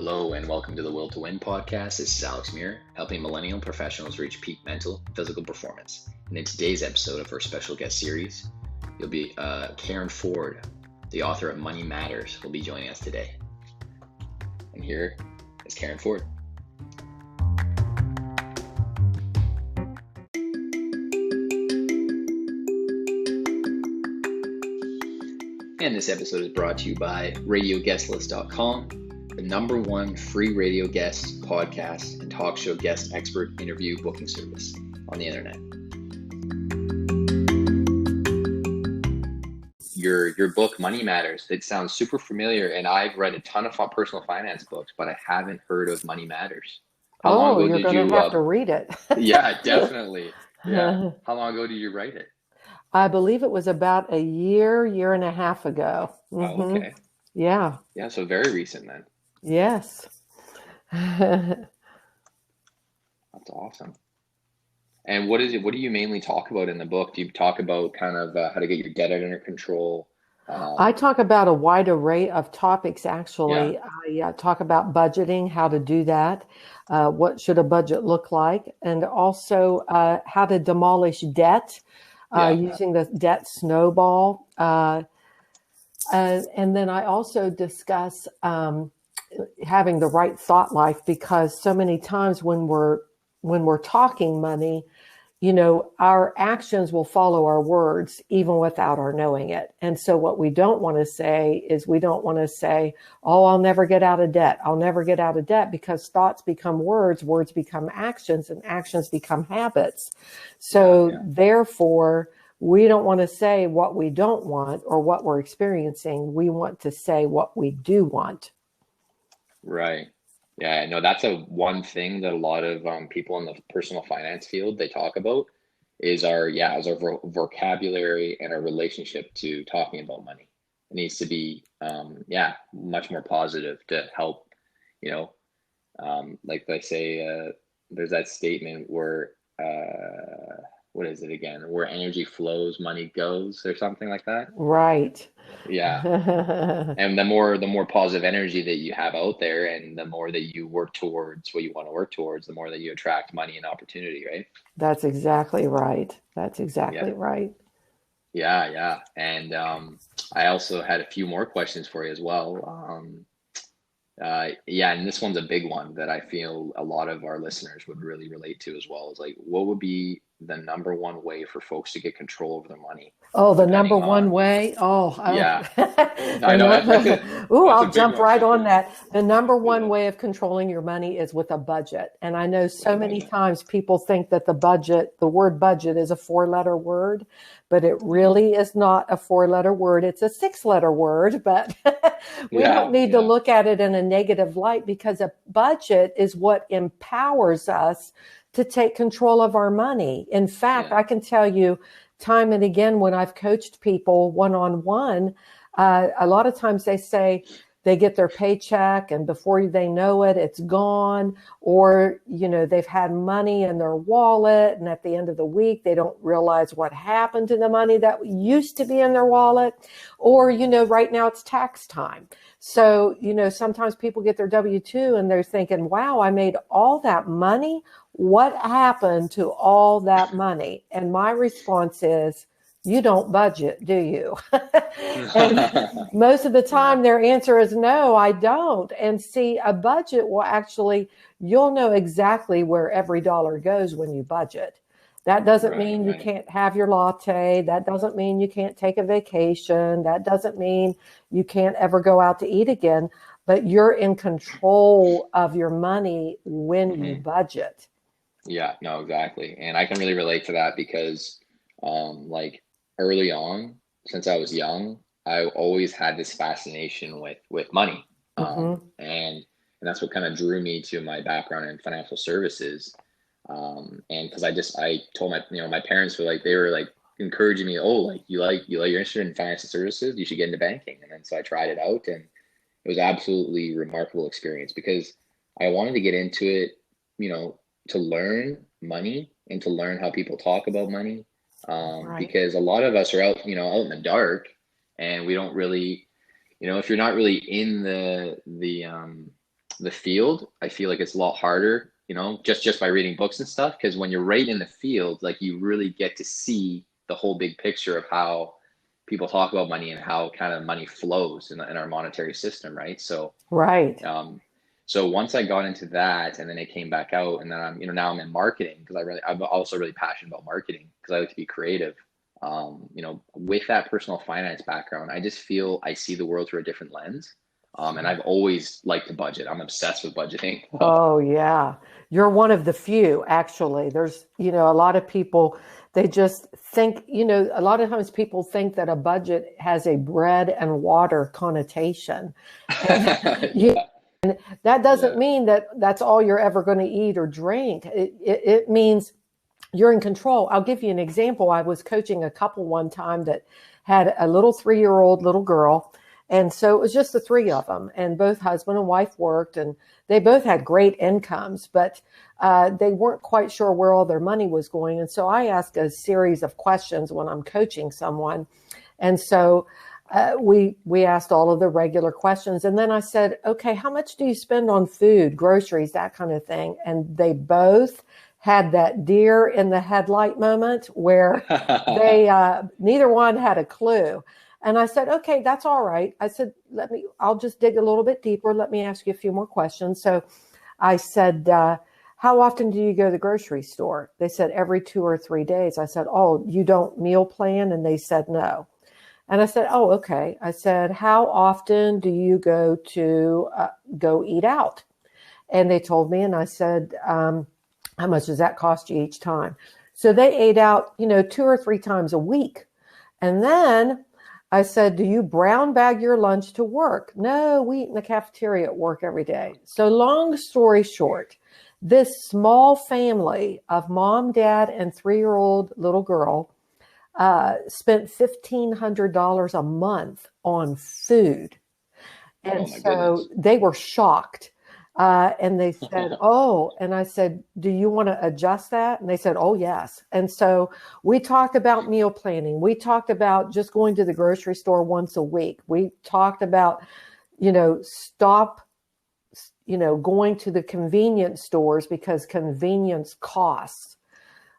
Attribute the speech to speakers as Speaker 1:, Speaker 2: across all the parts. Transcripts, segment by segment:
Speaker 1: Hello and welcome to the Will to Win podcast. This is Alex Muir, helping millennial professionals reach peak mental and physical performance. And in today's episode of our special guest series, you'll be Karen Ford, the author of Money Matters, will be joining us today. And here is Karen Ford. And this episode is brought to you by RadioGuestList.com, the #1 free radio guest, podcast, and talk show guest expert interview booking service on the internet. Your book, Money Matters, it sounds super familiar, and I've read a ton of personal finance books, but I haven't heard of Money Matters.
Speaker 2: How long ago you're going to have to read it.
Speaker 1: Yeah, definitely. Yeah. How long ago did you write it?
Speaker 2: I believe it was about a year and a half ago.
Speaker 1: Mm-hmm. Oh, okay.
Speaker 2: Yeah.
Speaker 1: Yeah, so very recent then.
Speaker 2: Yes.
Speaker 1: That's awesome. And what do you mainly talk about in the book? Do you talk about kind of how to get your debt under control?
Speaker 2: I talk about a wide array of topics, actually. Yeah. I talk about budgeting, how to do that, what should a budget look like, and also how to demolish debt. Using the debt snowball. And then I also discuss having the right thought life, because so many times when we're talking money, our actions will follow our words even without our knowing it. And so what we don't want to say is oh, I'll never get out of debt. I'll never get out of debt, because thoughts become words become actions, and actions become habits. So therefore, we don't want to say what we don't want or what we're experiencing. We want to say what we do want.
Speaker 1: Right. Yeah, no, that's one thing that a lot of people in the personal finance field, they talk about is our vocabulary and our relationship to talking about money. It needs to be, much more positive to help, like they say, there's that statement where, what is it again? Where energy flows, money goes, or something like that.
Speaker 2: Right.
Speaker 1: Yeah. And the more positive energy that you have out there, and the more that you work towards what you want to work towards, the more that you attract money and opportunity, right?
Speaker 2: That's exactly right. Right.
Speaker 1: Yeah. And I also had a few more questions for you as well. And this one's a big one that I feel a lot of our listeners would really relate to as well. Is like, what would be the #1 way for folks to get control over their money?
Speaker 2: Oh, the #1 way?
Speaker 1: Yeah. I know.
Speaker 2: I'll jump right on that. The #1 way of controlling your money is with a budget. And I know so many times people think that the word budget is a 4-letter word, but it really is not a 4-letter word. It's a 6-letter word, but we don't need to look at it in a negative light, because a budget is what empowers us to take control of our money. In fact, I can tell you time and again, when I've coached people one-on-one, a lot of times they say they get their paycheck and before they know it, it's gone. Or, they've had money in their wallet, and at the end of the week, they don't realize what happened to the money that used to be in their wallet. Or, right now it's tax time. So, sometimes people get their W-2 and they're thinking, wow, I made all that money. What happened to all that money? And my response is, you don't budget, do you? And most of the time their answer is no, I don't. And see, a budget will you'll know exactly where every dollar goes when you budget. That doesn't mean you can't have your latte. That doesn't mean you can't take a vacation. That doesn't mean you can't ever go out to eat again. But you're in control of your money when you budget.
Speaker 1: Yeah, no, exactly. And I can really relate to that, because early on, since I was young, I always had this fascination with money. And that's what kind of drew me to my background in financial services. And because I told my parents were encouraging me, you're interested in financial services, you should get into banking. And then so I tried it out, and it was absolutely remarkable experience, because I wanted to get into it, to learn money and to learn how people talk about money. Because a lot of us are out in the dark, and we don't really, if you're not really in the the field, I feel like it's a lot harder, you know, just by reading books and stuff. Because when you're right in the field, like you really get to see the whole big picture of how people talk about money and how kind of money flows in our monetary system, right? So
Speaker 2: Right.
Speaker 1: um, so once I got into that, and then it came back out, and then now I'm in marketing because I'm also really passionate about marketing because I like to be creative. With that personal finance background, I just feel I see the world through a different lens. And I've always liked to budget. I'm obsessed with budgeting.
Speaker 2: Oh, yeah. You're one of the few, actually. There's, a lot of people, they just think, a lot of times people think that a budget has a bread and water connotation. And
Speaker 1: Yeah,
Speaker 2: that doesn't
Speaker 1: yeah.
Speaker 2: mean that that's all you're ever going to eat or drink. It means you're in control. I'll give you an example. I was coaching a couple one time that had a little 3-year-old little girl. And so it was just the three of them, and both husband and wife worked, and they both had great incomes, but they weren't quite sure where all their money was going. And so I asked a series of questions when I'm coaching someone. And so we asked all of the regular questions. And then I said, okay, how much do you spend on food, groceries, that kind of thing? And they both had that deer in the headlight moment where they neither one had a clue. And I said, okay, that's all right. I said, I'll just dig a little bit deeper. Let me ask you a few more questions. So I said, how often do you go to the grocery store? They said every 2 or 3 days. I said, oh, you don't meal plan? And they said no. And I said, oh, okay. I said, how often do you go eat out? And they told me, and I said, how much does that cost you each time? So they ate out, 2 or 3 times a week. And then I said, do you brown bag your lunch to work? No, we eat in the cafeteria at work every day. So long story short, this small family of mom, dad, and 3-year-old little girl spent $1,500 a month on food.
Speaker 1: Oh
Speaker 2: And
Speaker 1: my
Speaker 2: so
Speaker 1: goodness.
Speaker 2: they were shocked. And they said, oh, and I said, do you want to adjust that? And they said, oh, yes. And so we talked about meal planning. We talked about just going to the grocery store once a week. We talked about, stop, going to the convenience stores because convenience costs.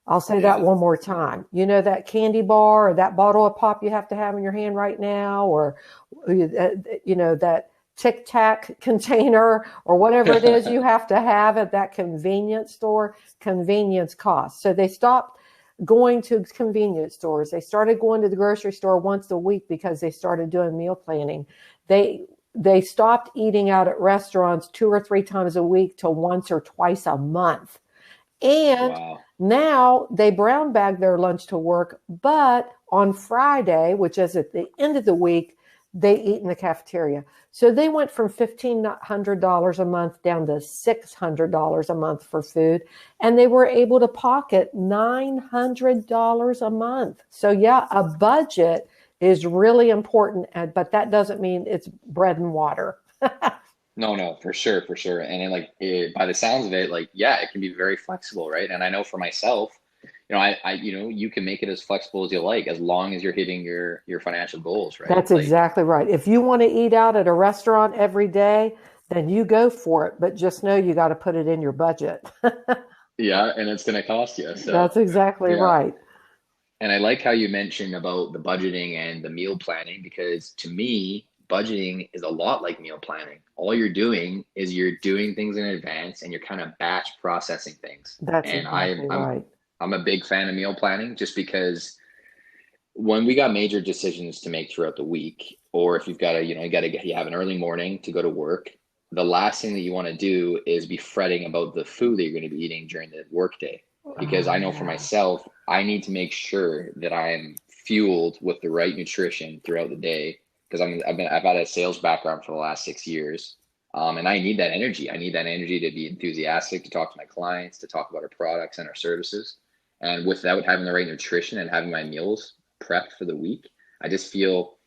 Speaker 2: I'll say that
Speaker 1: Yeah.
Speaker 2: one more time. That candy bar or that bottle of pop you have to have in your hand right now, or, that Tic Tac container or whatever it is you have to have at that convenience store, convenience costs. So they stopped going to convenience stores. They started going to the grocery store once a week because they started doing meal planning. They stopped eating out at restaurants 2 or 3 times a week to once or twice a month. And
Speaker 1: Wow.
Speaker 2: now they brown bag their lunch to work, but on Friday, which is at the end of the week, they eat in the cafeteria. So they went from $1,500 a month down to $600 a month for food, and they were able to pocket $900 a month. So yeah, a budget is really important, but that doesn't mean it's bread and water.
Speaker 1: No, no, for sure, for sure. And then by the sounds of it, like, yeah, it can be very flexible, right? And I know for myself, you can make it as flexible as you like, as long as you're hitting your financial goals, right?
Speaker 2: That's
Speaker 1: Like,
Speaker 2: exactly right. If you want to eat out at a restaurant every day, then you go for it, but just know you got to put it in your budget.
Speaker 1: yeah, and it's going to cost you. So,
Speaker 2: That's exactly
Speaker 1: yeah.
Speaker 2: right.
Speaker 1: And I like how you mentioned about the budgeting and the meal planning because to me, budgeting is a lot like meal planning. All you're doing is you're doing things in advance and you're kind of batch processing things.
Speaker 2: That's
Speaker 1: And
Speaker 2: exactly right.
Speaker 1: I'm a big fan of meal planning just because when we got major decisions to make throughout the week, or if you've got to, you have an early morning to go to work, the last thing that you want to do is be fretting about the food that you're going to be eating during the workday. Because
Speaker 2: Oh,
Speaker 1: I know for
Speaker 2: yeah.
Speaker 1: myself, I need to make sure that I'm fueled with the right nutrition throughout the day. Because I've had a sales background for the last 6 years, and I need that energy. I need that energy to be enthusiastic, to talk to my clients, to talk about our products and our services. And without having the right nutrition and having my meals prepped for the week, I just feel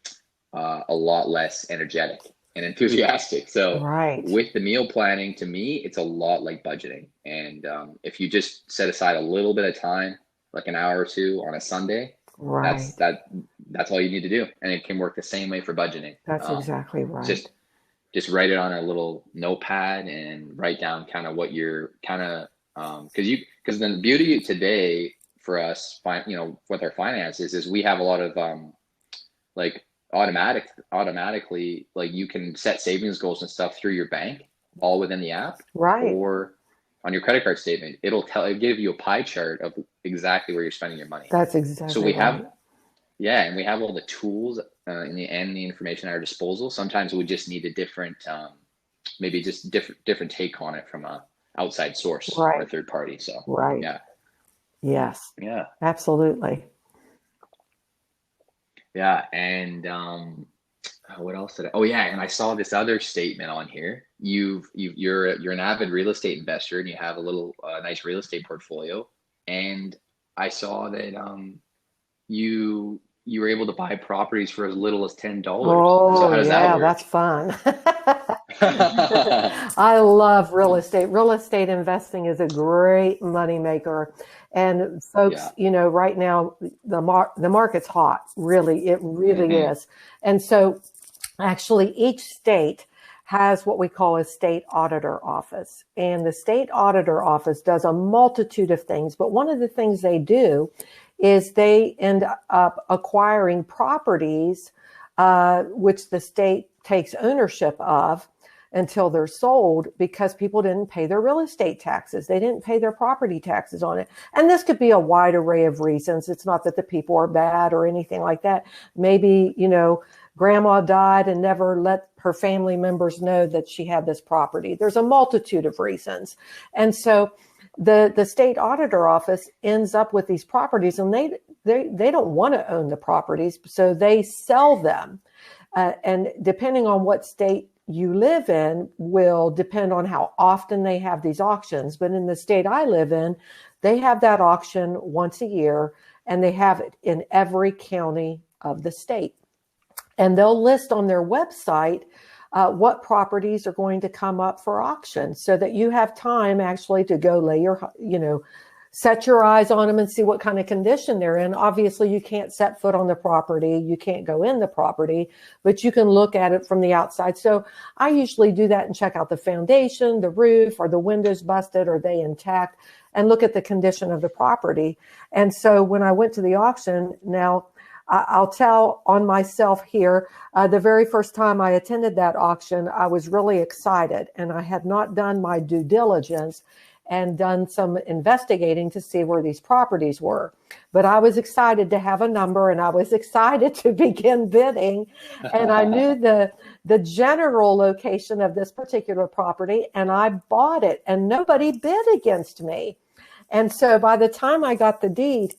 Speaker 1: a lot less energetic and enthusiastic. So
Speaker 2: Right.
Speaker 1: with the meal planning, to me, it's a lot like budgeting. And if you just set aside a little bit of time, like an hour or two on a Sunday, that's
Speaker 2: Right.
Speaker 1: that that's all you need to do, and it can work the same way for budgeting.
Speaker 2: That's exactly
Speaker 1: It's
Speaker 2: right.
Speaker 1: just just write it on a little notepad and write down kind of what you're kind of, because the beauty today for us, with our finances is we have a lot of like automatically, like you can set savings goals and stuff through your bank all within the app,
Speaker 2: Right.
Speaker 1: or on your credit card statement. It'll give you a pie chart of exactly where you're spending your money.
Speaker 2: That's
Speaker 1: So
Speaker 2: exactly
Speaker 1: we
Speaker 2: right.
Speaker 1: have, yeah, and we have all the tools and the information at our disposal. Sometimes we just need a different, maybe just different take on it from a outside source or a
Speaker 2: Right.
Speaker 1: third party. So
Speaker 2: Right.
Speaker 1: yeah,
Speaker 2: Yes.
Speaker 1: yeah,
Speaker 2: Absolutely.
Speaker 1: yeah. And what else did I? Oh yeah, and I saw this other statement on here. You're an avid real estate investor, and you have a little nice real estate portfolio. And I saw that you were able to buy properties for as little as $10. So
Speaker 2: Oh,
Speaker 1: how does that
Speaker 2: yeah,
Speaker 1: work?
Speaker 2: that's fun. I love real estate. Real estate investing is a great money maker. And folks,
Speaker 1: Yeah.
Speaker 2: right now the market's hot. Really, it really
Speaker 1: Hmm.
Speaker 2: is. And so actually each state has what we call a state auditor office. And the state auditor office does a multitude of things, but one of the things they do is they end up acquiring properties, which the state takes ownership of until they're sold, because people didn't pay their real estate taxes. They didn't pay their property taxes on it. And this could be a wide array of reasons. It's not that the people are bad or anything like that. Maybe, grandma died and never let her family members know that she had this property. There's a multitude of reasons. And so the state auditor office ends up with these properties, and they don't want to own the properties, so they sell them. And depending on what state you live in will depend on how often they have these auctions. But in the state I live in, they have that auction once a year, and they have it in every county of the state. And they'll list on their website what properties are going to come up for auction, so that you have time actually to go set your eyes on them and see what kind of condition they're in. Obviously, you can't set foot on the property. You can't go in the property, but you can look at it from the outside. So I usually do that and check out the foundation, the roof, are the windows busted? Are they intact? And look at the condition of the property. And so when I went to the auction, now I'll tell on myself here, the very first time I attended that auction, I was really excited, and I had not done my due diligence and done some investigating to see where these properties were. But I was excited to have a number, and I was excited to begin bidding. And I knew the general location of this particular property, and I bought it, and nobody bid against me. And so by the time I got the deed,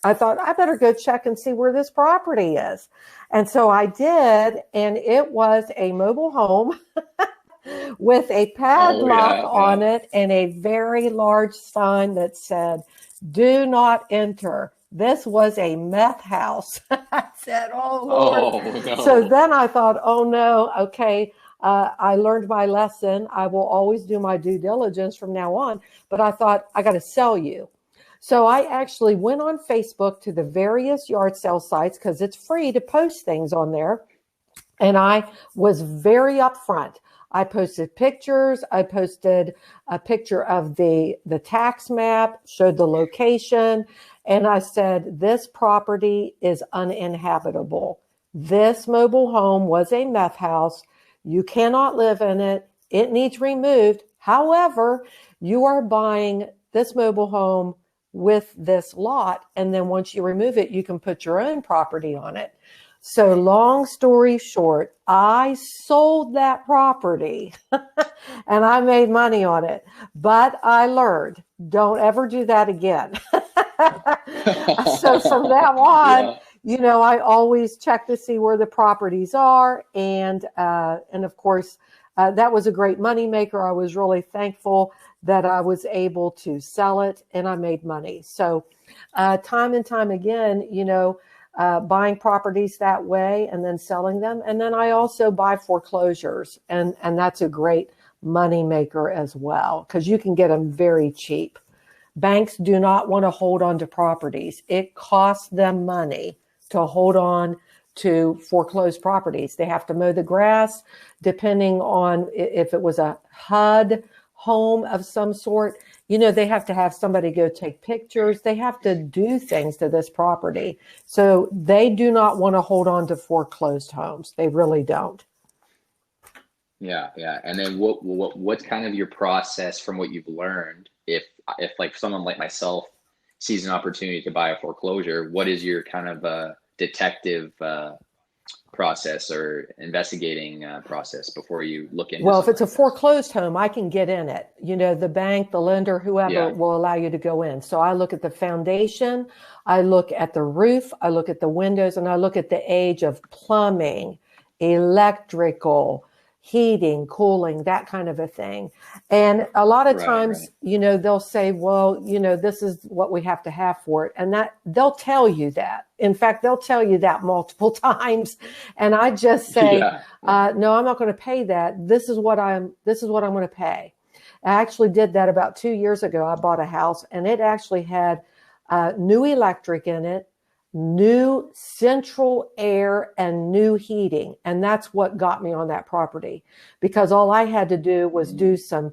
Speaker 2: I thought, I better go check and see where this property is. And so I did, and it was a mobile home with a
Speaker 1: Oh
Speaker 2: padlock
Speaker 1: yeah,
Speaker 2: on
Speaker 1: yeah.
Speaker 2: it and a very large sign that said, "Do not enter." This was a meth house. I said, "Oh, Lord."
Speaker 1: Oh
Speaker 2: So
Speaker 1: no.
Speaker 2: then I thought, oh, no, okay. I learned my lesson. I will always do my due diligence from now on. But I thought, I got to sell you. So I actually went on Facebook to the various yard sale sites, because it's free to post things on there. And I was very upfront. I posted pictures. I posted a picture of the tax map, showed the location. And I said, this property is uninhabitable. This mobile home was a meth house. You cannot live in it. It needs removed. However, you are buying this mobile home with this lot. And then once you remove it, you can put your own property on it. So long story short, I sold that property and I made money on it. But I learned, don't ever do that again. So from now on,
Speaker 1: Yeah.
Speaker 2: I always check to see where the properties are. And of course, that was a great money maker. I was really thankful that I was able to sell it, and I made money. So time and time again, buying properties that way and then selling them. And then I also buy foreclosures, and that's a great money maker as well, because you can get them very cheap. Banks do not want to hold on to properties. It costs them money to hold on to foreclosed properties. They have to mow the grass, depending on if it was a HUD home of some sort. They have to have somebody go take pictures. They have to do things to this property. So they do not want to hold on to foreclosed homes. They really don't.
Speaker 1: Yeah, yeah. And then what's kind of your process from what you've learned if like someone like myself sees an opportunity to buy a foreclosure, what is your kind of detective process or investigating process before you look into
Speaker 2: Well, if
Speaker 1: something
Speaker 2: it's a
Speaker 1: like this?
Speaker 2: foreclosed home, I can get in it. The bank, the lender, whoever
Speaker 1: Yeah,
Speaker 2: will allow you to go in. So I look at the foundation, I look at the roof, I look at the windows, and I look at the age of plumbing, electrical, heating, cooling, that kind of a thing. And a lot of
Speaker 1: right,
Speaker 2: times,
Speaker 1: right.
Speaker 2: they'll say, well, this is what we have to have for it. And that they'll tell you that. In fact, they'll tell you that multiple times. And I just say,
Speaker 1: Yeah, yeah.
Speaker 2: no, I'm not going to pay that. This is what I'm going to pay. I actually did that about 2 years ago. I bought a house and it actually had new electric in it, new central air, and new heating. And that's what got me on that property, because all I had to do was do some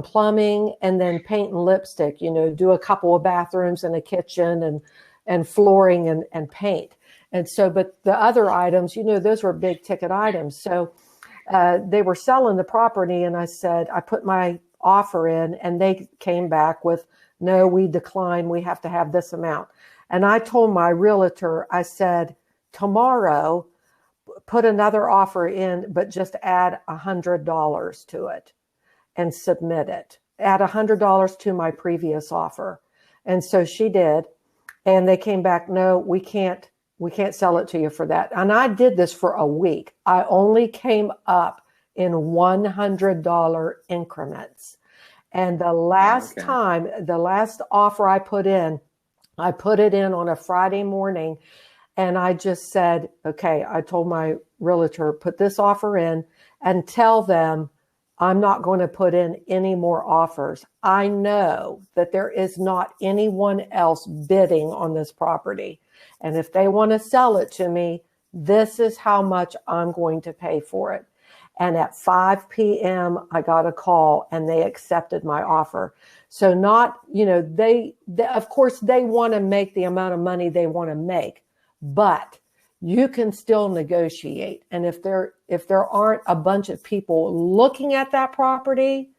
Speaker 2: plumbing and then paint and lipstick, do a couple of bathrooms and a kitchen and flooring and paint. And so, but the other items, those were big ticket items. So they were selling the property, and I put my offer in, and they came back with, no, we decline. We have to have this amount. And I told my realtor, I said, tomorrow, put another offer in, but just add $100 to it and submit it. Add $100 to my previous offer. And so she did. And they came back, no, we can't sell it to you for that. And I did this for a week. I only came up in $100 increments. And the
Speaker 1: Oh,
Speaker 2: last
Speaker 1: okay.
Speaker 2: time, the last offer I put it in on a Friday morning. And I just said, okay, I told my realtor, put this offer in and tell them I'm not going to put in any more offers. I know that there is not anyone else bidding on this property. And if they want to sell it to me, this is how much I'm going to pay for it. And at 5 p.m., I got a call and they accepted my offer. So not, they of course, they want to make the amount of money they want to make, but you can still negotiate. And if there aren't a bunch of people looking at that property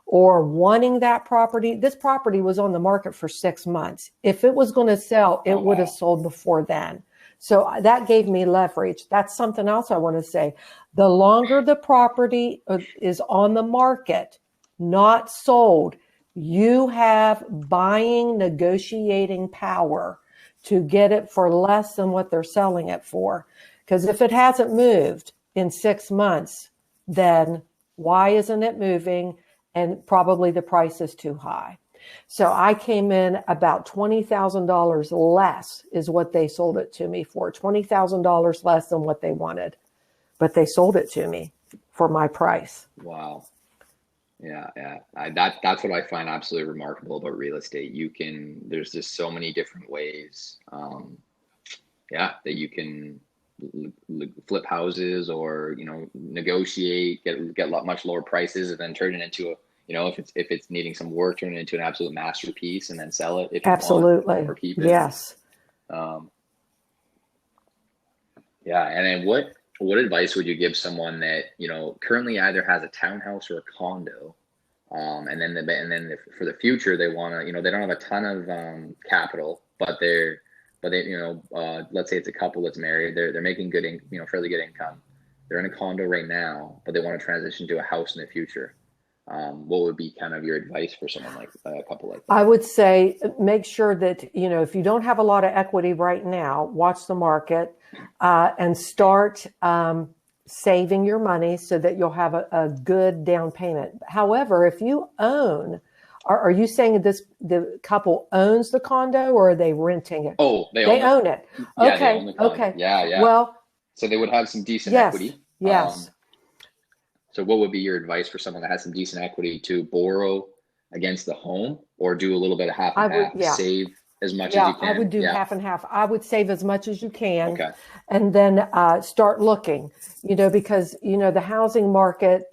Speaker 2: or wanting that property, this property was on the market for 6 months. If it was going to sell, it
Speaker 1: Oh,
Speaker 2: would have
Speaker 1: wow.
Speaker 2: sold before then. So that gave me leverage. That's something else I want to say. The longer the property is on the market, not sold, you have buying, negotiating power to get it for less than what they're selling it for. Because if it hasn't moved in 6 months, then why isn't it moving? And probably the price is too high. So I came in about $20,000 less is what they sold it to me for, $20,000 less than what they wanted. But they sold it to me for my price.
Speaker 1: Wow. Yeah, yeah. That's what I find absolutely remarkable about real estate. There's just so many different ways, yeah, that you can flip houses or, negotiate, get much lower prices, and then turn it into a, if it's needing some work, turn it into an absolute masterpiece, and then sell it if you want,
Speaker 2: Absolutely.
Speaker 1: or keep it.
Speaker 2: Yes.
Speaker 1: Um, yeah, and then what advice would you give someone that, currently either has a townhouse or a condo? For the future, they want to, they don't have a ton of capital, but they, let's say it's a couple that's married, they're making fairly good income. They're in a condo right now, but they want to transition to a house in the future. What would be kind of your advice for someone like a couple like
Speaker 2: I
Speaker 1: that?
Speaker 2: would say make sure that, if you don't have a lot of equity right now, watch the market and start saving your money so that you'll have a good down payment. However, if you own, are you saying the couple owns the condo or are they renting it?
Speaker 1: Oh, they
Speaker 2: They
Speaker 1: own it.
Speaker 2: own it.
Speaker 1: Yeah, they
Speaker 2: Okay.
Speaker 1: own the condo.
Speaker 2: Okay.
Speaker 1: Yeah, yeah.
Speaker 2: Well,
Speaker 1: So they would have some decent
Speaker 2: yes.
Speaker 1: equity.
Speaker 2: Yes.
Speaker 1: So what would be your advice for someone that has some decent equity to borrow against the home, or do a little bit of half
Speaker 2: I
Speaker 1: and
Speaker 2: would,
Speaker 1: half,
Speaker 2: yeah.
Speaker 1: save as much as
Speaker 2: Yeah,
Speaker 1: you
Speaker 2: I would
Speaker 1: can.
Speaker 2: do
Speaker 1: Yeah.
Speaker 2: half and half. I would save as much as you can
Speaker 1: Okay.
Speaker 2: and then start looking, because, the housing market,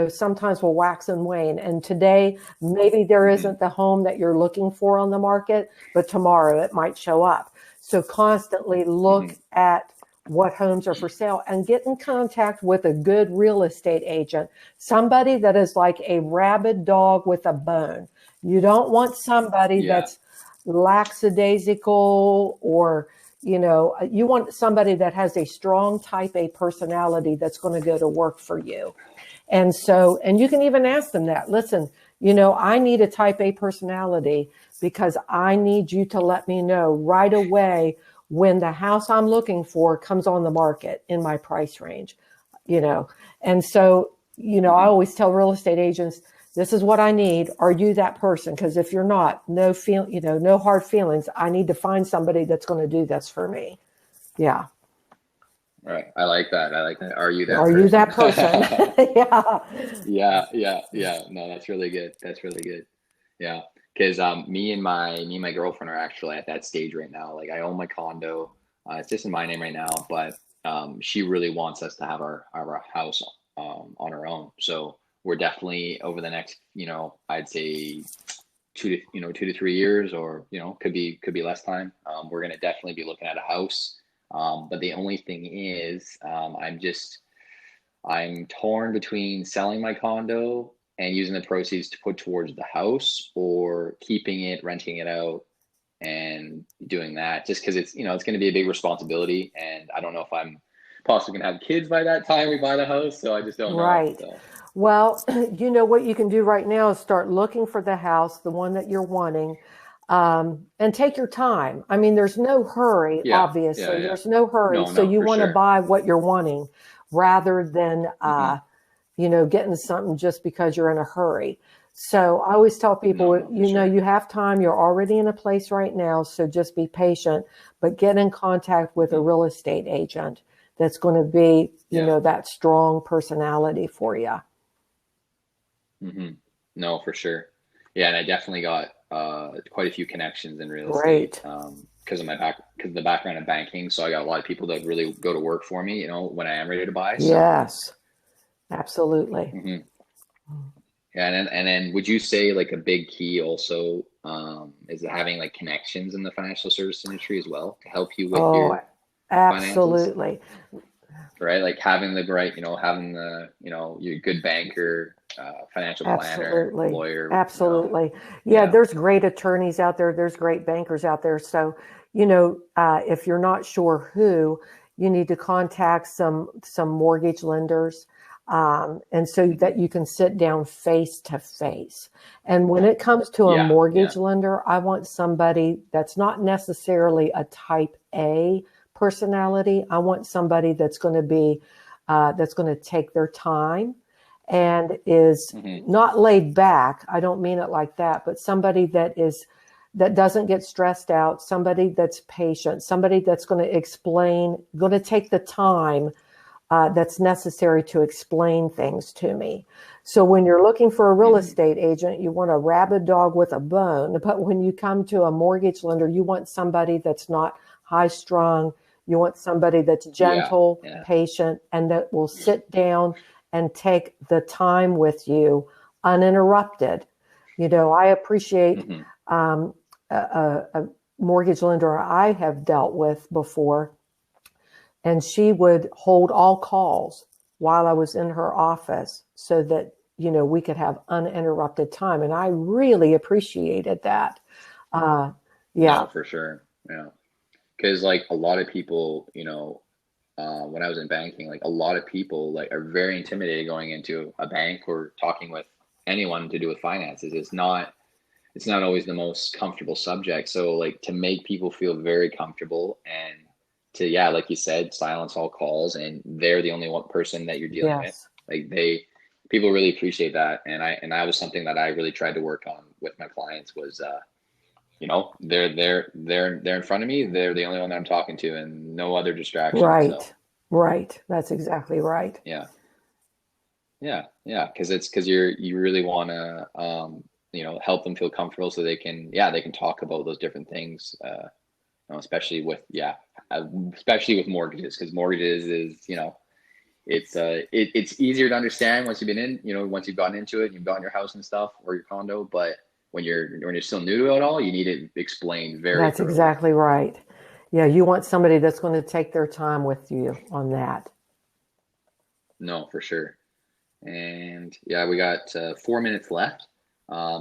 Speaker 2: sometimes will wax and wane. And today, maybe there
Speaker 1: Hmm.
Speaker 2: isn't the home that you're looking for on the market, but tomorrow it might show up. So constantly
Speaker 1: Hmm.
Speaker 2: look at what homes are for sale and get in contact with a good real estate agent, somebody that is like a rabid dog with a bone. You don't want somebody
Speaker 1: Yeah.
Speaker 2: that's lackadaisical or you want somebody that has a strong type A personality that's going to go to work for you. And you can even ask them that. Listen, I need a type A personality because I need you to let me know right away when the house I'm looking for comes on the market in my price range, you know. And so, I
Speaker 1: Hmm.
Speaker 2: always tell real estate agents, this is what I need. Are you that person? Because if you're not, no hard feelings. I need to find somebody that's going to do this for me. Yeah.
Speaker 1: Right. I like that. I like that. Are you that
Speaker 2: Are you
Speaker 1: person?
Speaker 2: that person? Yeah.
Speaker 1: Yeah, yeah, yeah. No, that's really good. That's really good. Yeah. Because me and my girlfriend are actually at that stage right now. Like I own my condo. It's just in my name right now, but she really wants us to have our house on our own. So we're definitely over the next, I'd say 2 to 3 years, or could be less time. We're gonna definitely be looking at a house. But the only thing is, I'm torn between selling my condo and using the proceeds to put towards the house, or keeping it, renting it out, and doing that. Just because it's going to be a big responsibility, and I don't know if I'm possibly going to have kids by that time we buy the house. So I just don't know.
Speaker 2: Right.
Speaker 1: So
Speaker 2: Well, what you can do right now is start looking for the house, the one that you're wanting, and take your time. I mean, there's no hurry,
Speaker 1: yeah, yeah,
Speaker 2: obviously.
Speaker 1: yeah.
Speaker 2: There's no hurry.
Speaker 1: No,
Speaker 2: So
Speaker 1: no,
Speaker 2: you
Speaker 1: for
Speaker 2: want to
Speaker 1: sure.
Speaker 2: buy what you're wanting rather than,
Speaker 1: Hmm.
Speaker 2: getting something just because you're in a hurry. So I always tell
Speaker 1: No,
Speaker 2: people,
Speaker 1: no, for sure.
Speaker 2: you have time. You're already in a place right now. So just be patient, but get in contact with a
Speaker 1: Hmm.
Speaker 2: real estate agent that's going to be,
Speaker 1: Yeah.
Speaker 2: that strong personality for you.
Speaker 1: Hmm. No, for sure. Yeah, and I definitely got quite a few connections in real estate,
Speaker 2: Great.
Speaker 1: because of the background of banking. So I got a lot of people that really go to work for me, when I am ready to buy. So,
Speaker 2: Yes, absolutely.
Speaker 1: hmm, yeah, and then would you say like a big key also, is having like connections in the financial service industry as well to help you with
Speaker 2: Oh,
Speaker 1: your finances,
Speaker 2: absolutely.
Speaker 1: right? Like having the right, having the, your good banker, financial planner,
Speaker 2: Absolutely.
Speaker 1: lawyer,
Speaker 2: Absolutely. Yeah,
Speaker 1: yeah,
Speaker 2: there's great attorneys out there. There's great bankers out there. So, if you're not sure who, you need to contact some mortgage lenders, and so
Speaker 1: hmm,
Speaker 2: that you can sit down face to face. And when it comes to a
Speaker 1: yeah,
Speaker 2: mortgage
Speaker 1: yeah,
Speaker 2: lender, I want somebody that's not necessarily a type A personality. I want somebody that's going to take their time and is
Speaker 1: hmm,
Speaker 2: not laid back. I don't mean it like that, but somebody that doesn't get stressed out, somebody that's patient, somebody that's going to going to take the time that's necessary to explain things to me. So when you're looking for a real
Speaker 1: hmm,
Speaker 2: estate agent, you want a rabid dog with a bone. But when you come to a mortgage lender, you want somebody that's not high strung. You want somebody that's
Speaker 1: yeah,
Speaker 2: gentle,
Speaker 1: yeah,
Speaker 2: patient, and that will sit down and take the time with you uninterrupted. I appreciate
Speaker 1: hmm,
Speaker 2: a mortgage lender I have dealt with before, and she would hold all calls while I was in her office so that, we could have uninterrupted time. And I really appreciated that. Uh, yeah,
Speaker 1: no, for sure, yeah, because like a lot of people, when I was in banking, like a lot of people like are very intimidated going into a bank or talking with anyone to do with finances. It's not always the most comfortable subject. So like to make people feel very comfortable, and to, yeah, like you said, silence all calls, and they're the only one person that you're dealing with.
Speaker 2: yes,
Speaker 1: Like people really appreciate that. And that was something that I really tried to work on with my clients was, they're in front of me. They're the only one that I'm talking to, and no other distraction. So
Speaker 2: right, right. That's exactly right.
Speaker 1: yeah, yeah, yeah. Because you really want to. help them feel comfortable so they can talk about those different things, especially with, especially with mortgages, because mortgages is, it's easier to understand once you've been once you've gotten into it, you've gotten your house and stuff or your condo, but when you're still new to it all, you need it explained very
Speaker 2: That's
Speaker 1: thoroughly.
Speaker 2: exactly right. Yeah, you want somebody that's going to take their time with you on that.
Speaker 1: No, for sure. And yeah, we got 4 minutes left.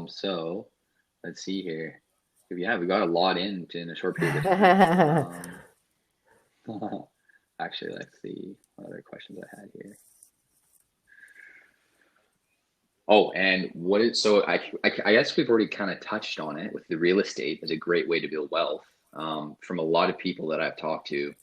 Speaker 1: So let's see here. Yeah, we got a lot in a short period of time. Actually, let's see what other questions I had here. Oh, and I guess we've already kind of touched on it with the real estate as a great way to build wealth. From a lot of people that I've talked to,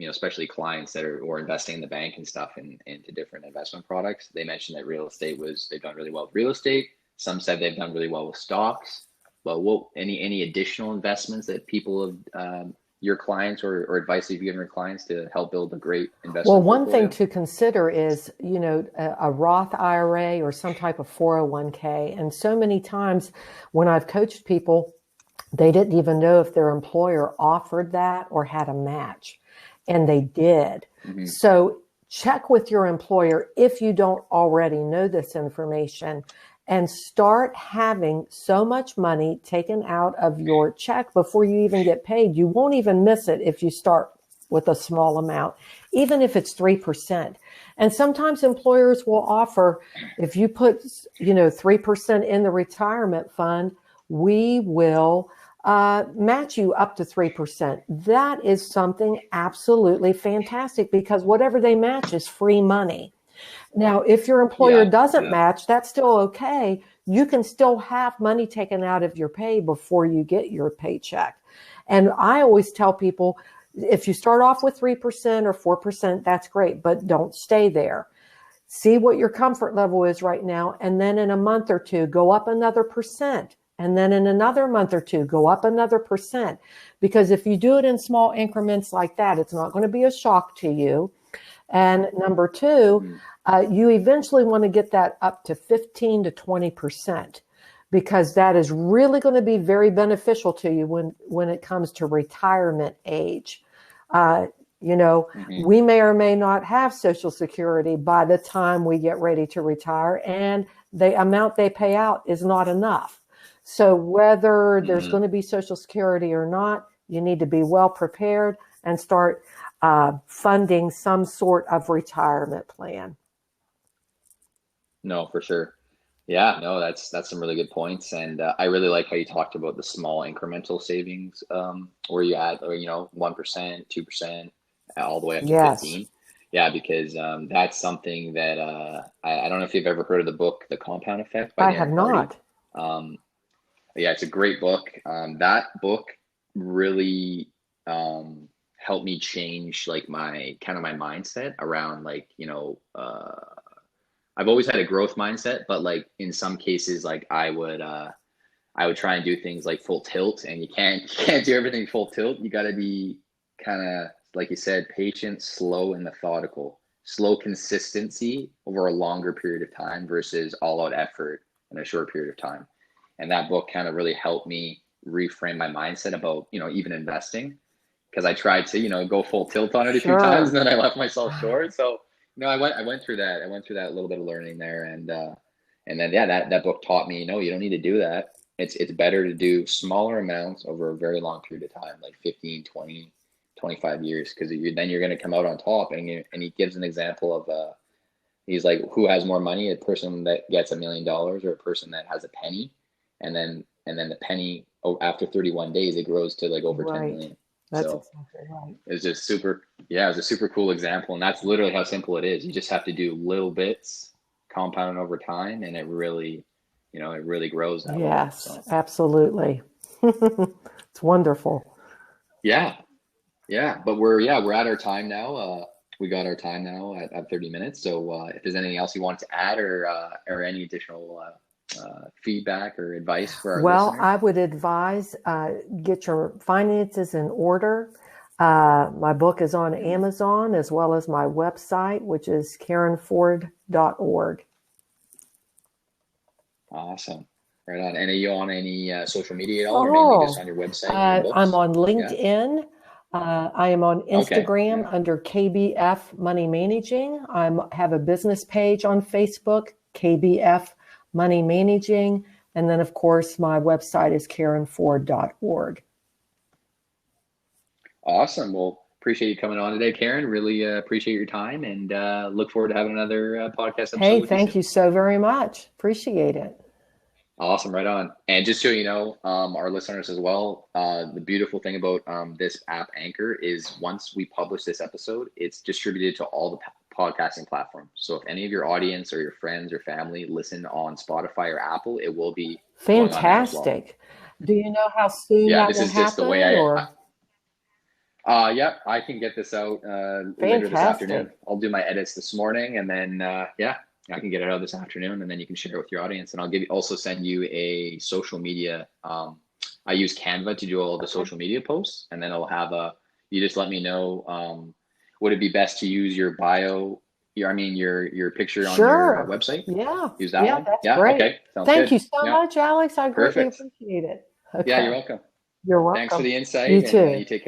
Speaker 1: especially clients that are investing in the bank and stuff and into different investment products, they mentioned that they've done really well with real estate. Some said they've done really well with stocks. But any additional investments that people have, your clients or advice that you've given your clients to help build a great investment
Speaker 2: Well, one
Speaker 1: portfolio?
Speaker 2: thing to consider is, a Roth IRA or some type of 401k. And so many times when I've coached people, they didn't even know if their employer offered that or had a match, and they did.
Speaker 1: Mm-hmm.
Speaker 2: So check with your employer if you don't already know this information, and start having so much money taken out of your check before you even get paid. You won't even miss it if you start with a small amount, even if it's 3%. And sometimes employers will offer, if you put, 3% in the retirement fund, we will match you up to 3%. That is something absolutely fantastic, because whatever they match is free money. Now, if your employer doesn't match, that's still okay. You can still have money taken out of your pay before you get your paycheck. And I always tell people, if you start off with 3% or 4%, that's great, but don't stay there. See what your comfort level is right now. And then in a month or two, go up another percent. And then in another month or two, go up another percent. Because if you do it in small increments like that, it's not going to be a shock to you. And number two, you eventually want to get that up to 15 to 20%, because that is really going to be very beneficial to you when it comes to retirement age. We may or may not have Social Security by the time we get ready to retire, and the amount they pay out is not enough. So whether there's going to be Social Security or not, you need to be well prepared and start funding some sort of retirement plan.
Speaker 1: No, for sure. Yeah, no, that's some really good points, and I really like how you talked about the small incremental savings, where you add, 1%, 2%, all the way up to 15. Yeah, because that's something that I don't know if you've ever heard of the book The Compound Effect by
Speaker 2: Darren
Speaker 1: Hardy. Yeah, it's a great book. That book really helped me change my mindset around I've always had a growth mindset, but in some cases, I would try and do things like full tilt, and you can't do everything full tilt. You got to be kind of, like you said, patient, slow, and methodical. Slow consistency over a longer period of time versus all out effort in a short period of time. And that book kind of really helped me reframe my mindset about, even investing, because I tried to, go full tilt on it a few times, and then I left myself short. So, I went through that. I went through that little bit of learning there, and then that book taught me, you don't need to do that. It's better to do smaller amounts over a very long period of time, like 15, 20, 25 years, because then you're going to come out on top. And he gives an example of he's like, who has more money, a person that gets $1 million or a person that has a penny, and then the penny, after 31 days it grows to over 10 million.
Speaker 2: That's exactly right.
Speaker 1: It's just it's a super cool example, and that's literally how simple it is. You just have to do little bits, compounding over time, and it really grows that way.
Speaker 2: Yes, absolutely. It's wonderful.
Speaker 1: Yeah. But we're at our time now. We got our time now at 30 minutes. So if there's anything else you want to add, or any additional feedback or advice for our listeners?
Speaker 2: I would advise get your finances in order. My book is on Amazon, as well as my website, which is karenford.org.
Speaker 1: Awesome. Right on. And are you on any social media at all, or mainly just
Speaker 2: Oh,
Speaker 1: on your website and your
Speaker 2: I'm
Speaker 1: books?
Speaker 2: on
Speaker 1: Yeah.
Speaker 2: LinkedIn. I am on
Speaker 1: Okay.
Speaker 2: Instagram
Speaker 1: Yeah.
Speaker 2: under KBF Money Managing. I have a business page on Facebook, KBF Money Managing. And then, of course, my website is karenford.org.
Speaker 1: Awesome. Well, appreciate you coming on today, Karen. Really appreciate your time, and look forward to having another podcast episode
Speaker 2: Hey,
Speaker 1: with you
Speaker 2: thank
Speaker 1: soon.
Speaker 2: you so very much. Appreciate it.
Speaker 1: Awesome, right on. And just so you know, our listeners as well, the beautiful thing about this app Anchor is once we publish this episode, it's distributed to all the podcasting platforms. So if any of your audience or your friends or family listen on Spotify or Apple, it will be going on there as well.
Speaker 2: Fantastic. Do you know how soon
Speaker 1: Yeah,
Speaker 2: that
Speaker 1: this
Speaker 2: will
Speaker 1: is just the way
Speaker 2: happen or?
Speaker 1: yeah, I can get this out later this afternoon.
Speaker 2: Fantastic.
Speaker 1: I'll do my edits this morning, and then yeah, I can get it out this afternoon, and then you can share it with your audience. And I'll also send you a social media. I use Canva to do all the
Speaker 2: Okay.
Speaker 1: social media posts, and then I'll have you just let me know. Would it be best to use your bio? Your picture on your
Speaker 2: Sure.
Speaker 1: website?
Speaker 2: Yeah.
Speaker 1: Use that
Speaker 2: Yeah,
Speaker 1: one?
Speaker 2: that's
Speaker 1: Yeah.
Speaker 2: great.
Speaker 1: Okay. Sounds
Speaker 2: Thank
Speaker 1: good.
Speaker 2: you so
Speaker 1: Yeah.
Speaker 2: much, Alex. I greatly
Speaker 1: Perfect.
Speaker 2: appreciate it.
Speaker 1: Yeah, you're
Speaker 2: Okay.
Speaker 1: welcome.
Speaker 2: You're
Speaker 1: Thanks for
Speaker 2: welcome.
Speaker 1: the
Speaker 2: You
Speaker 1: insight, and
Speaker 2: too.
Speaker 1: you take care.